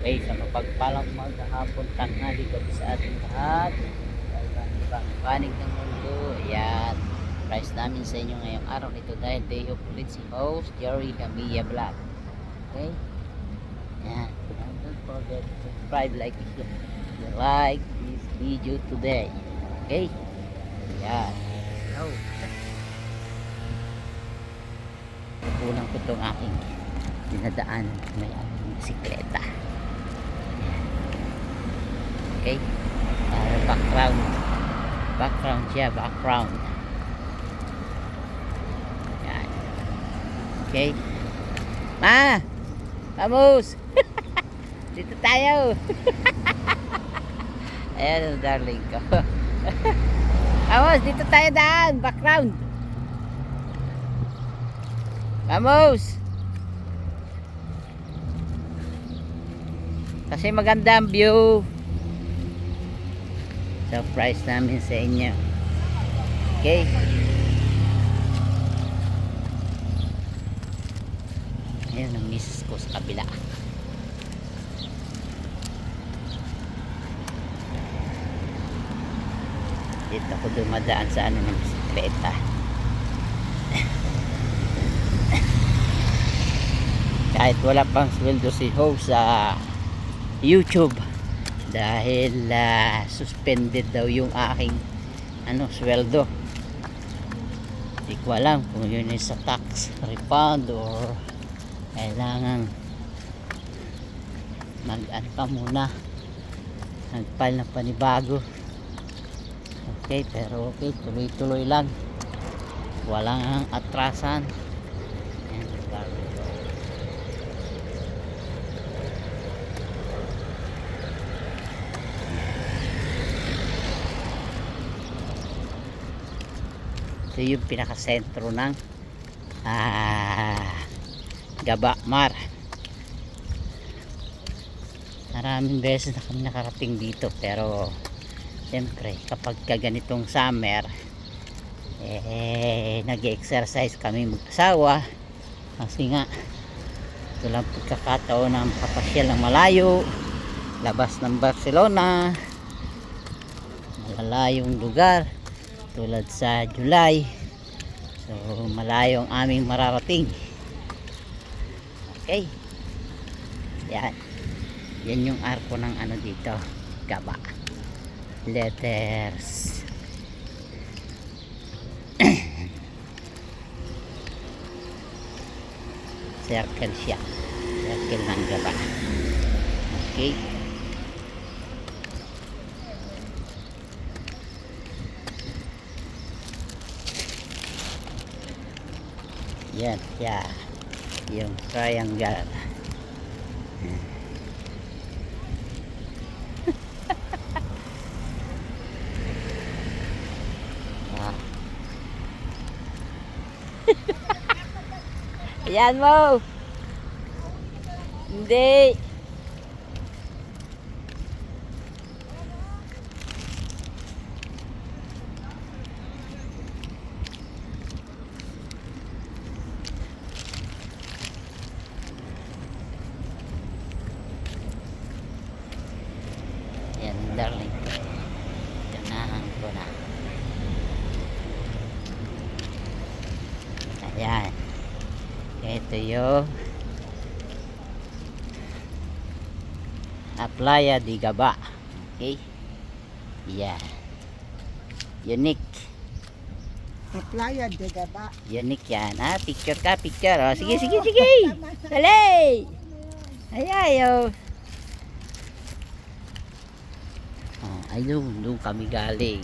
Okay, sa mapagpalang maghapon tanghali gabi sa ating lahat. Ibang panig ng mundo. Ayan. Price namin sa inyo ngayong araw nito dahil day of ulit si host Jerry Damia Vlog. Okay? Ayan. And don't forget to subscribe, like if you like this video today. Okay? Ayan. Oh. Kulang ko itong aking dinadaan. May aking bisikleta. Okay, background siya, background. Yan. Okay, vamos. Dito tayo. Ayan ang darling ko. Vamos, dito tayo daan, background. Vamos. Kasi maganda ang view. Surprise namin sa inyo. Okay. Ayan ang misis ko sa kabila. Dito ako dumadaan sa ano ng bisikleta. Kahit wala pang sweldo si host sa YouTube dahil suspended daw yung aking sweldo. Hindi ko alam kung yun is sa tax refund or kailangan mag-ano pa muna, nag-file na panibago. Okay, pero okay, tuloy-tuloy lang, walang atrasan. Ito yung pinakasentro ng Gaba Mar. Maraming beses na kami nakarating dito, pero siyempre kapag ganitong summer nag-exercise kami mag-asawa kasi nga ito lang pagkakataon ng papasyal ng malayo, labas ng Barcelona, malalayong lugar tulad sa July. So malayo ang aming mararating. Okay, yan yung arko ng dito, Gaba letters. Circle siya, circle ng Gaba. Okay, yan siya, yung triangle. Ayan mo, hindi darling, ganahan ko na. Ayan, ito yung Playa de Gaba. Okay, yeah, unique. Playa de Gaba. Unique yan. Picture ka, picture. Oh, sige, sige, sige. Dali. Ayayo. Ayun, doon kami galing.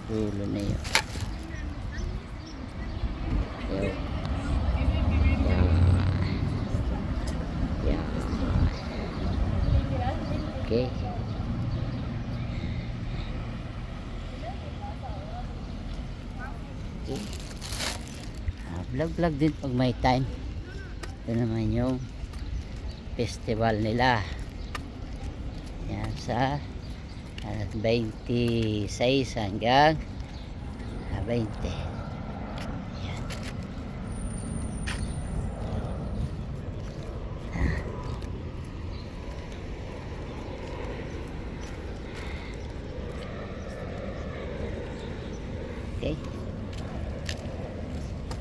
Dulo na yun. Ayun. Yeah. Okay. Okay. Vlog din pag may time. Ito naman yung festival nila. Yan sa 26 hanggang 20. Yan. Okay.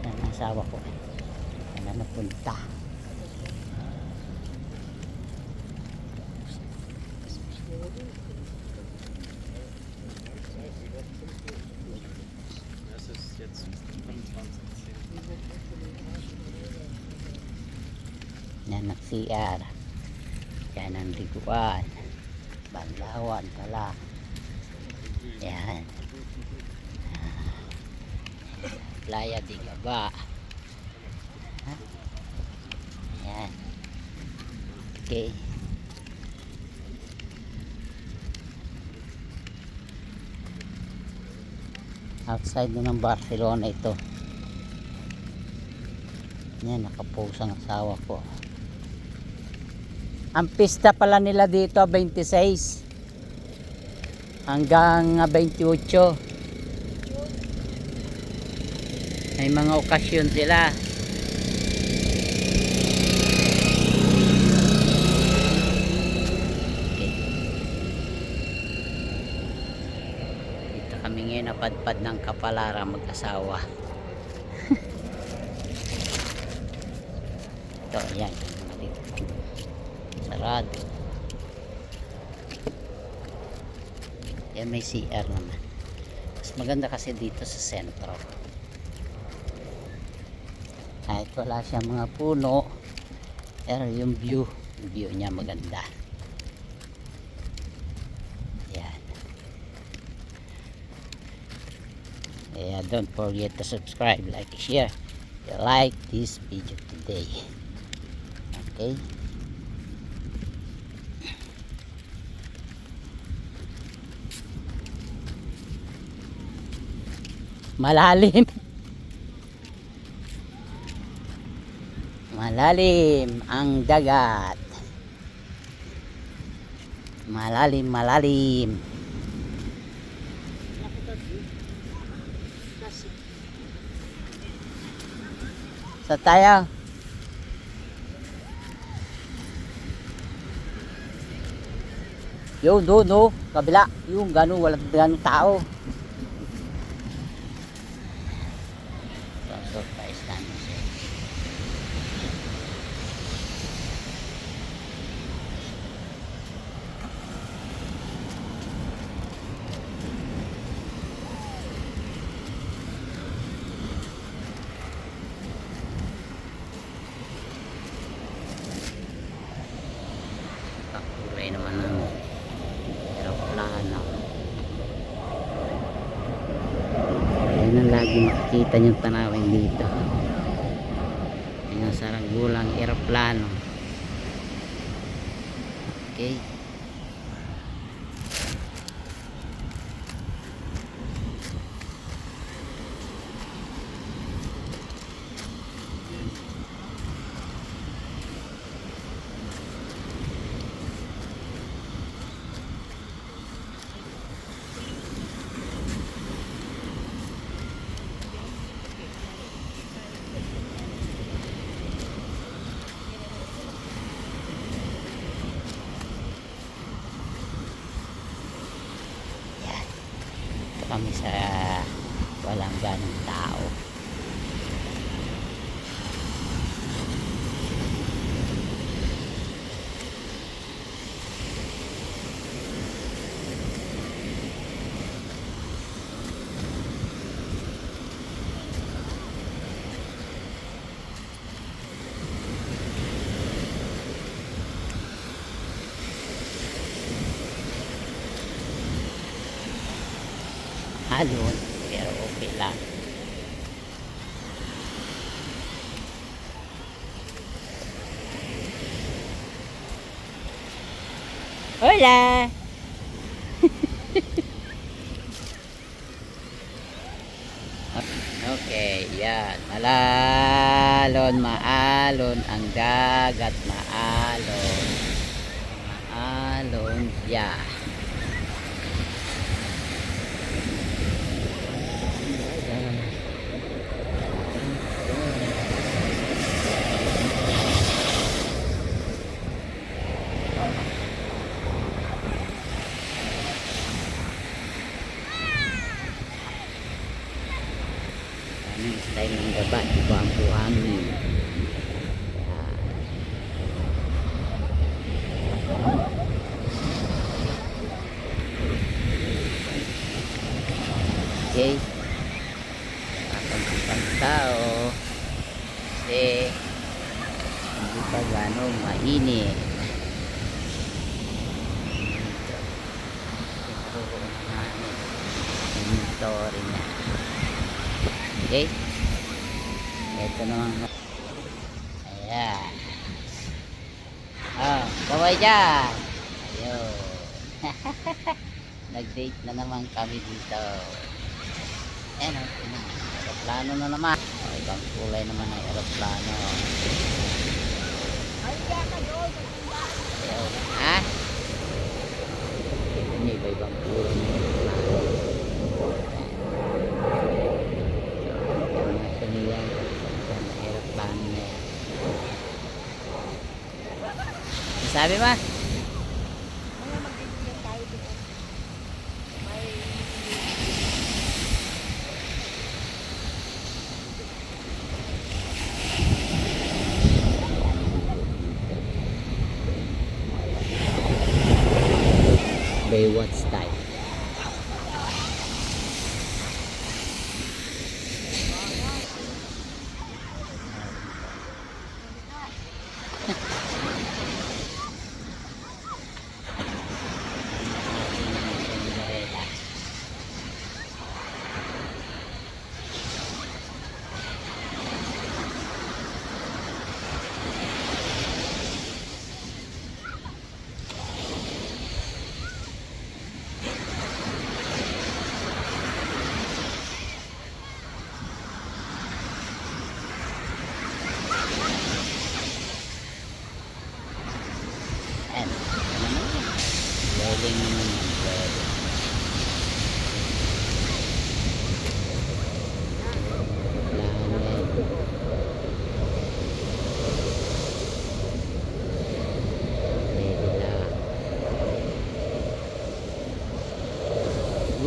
Ang asawa ko. Saan na napunta? Das ist jetzt 25. Yan ang CR. Yan ang liguan. Banlawan pala. Yan. Playa de Gaba. Yan. Okay. Outside na ng Barcelona ito. Yan, nakapost ang asawa ko. Ang pista pala nila dito 26 hanggang 28. May mga okasyon sila. Okay. Dito kami ngayon napadpad ng Kapalara mag-asawa. Ito, yan. Sarado. Yan, may CR naman. Mas maganda kasi dito sa sentro. Kahit wala siyang mga puno, pero yung view niya maganda. Yan. Yeah, don't forget to subscribe, like, share. You like this video today. Okay. Malalim. Malalim ang dagat. Malalim. Sa tayo. Yung doon, no, kabila. Yung gano'n, walang gano'n tao. Surprise namin siya. Kakulay naman ng aeroplano. Yan ang lagi makikita niyong tanawin dito. Yan ang saranggulang aeroplano. Okay. Kami sa walang ganong tao. Halon, pero okay lang. Hola! Okay, yan. Maalon ang dagat, maalon. Maalon, yeah. baba, iba ang buhangin. Okay, kapag tao kasi hindi pa gano'ng mainit. Inventory na. Okay, ito naman. Ayan, kaway dyan. Ayun. Nag-date na naman kami dito. Ayan, aeroplano na naman. Ibang kulay naman ng aeroplano. Ayun. Ha? Ini iba-ibang kulay ng aeroplano. Ito nila ang aeroplano na yan. Sabi ba? Baywatch style. And welding naman yan, welding.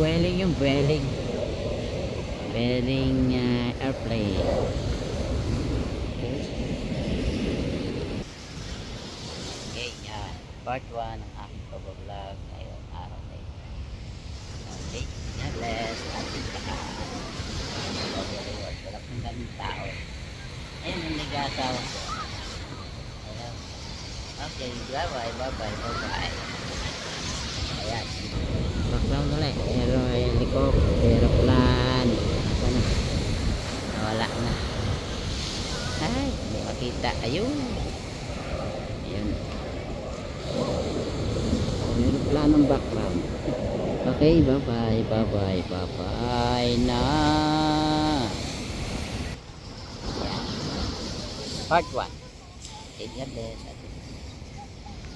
Welling yung welling. Welling airplane. Okay, yan. Part 1 ng aking pag-vlog ngayong araw na ito. Okay, God bless. Ating lahat. Wala pong daming tao. Ayun yung nag-asawa ko. Ayun. Okay, bye-bye, bye-bye, bye-bye. Ayan. Background ulit. Aeroplane. Asa na? Nawala na. Ay, hindi makita. Ayun. Ayun. Aeroplane ng background. Okay, bye-bye, bye-bye, bye-bye na. Ayan. Part 1. Okay, God bless.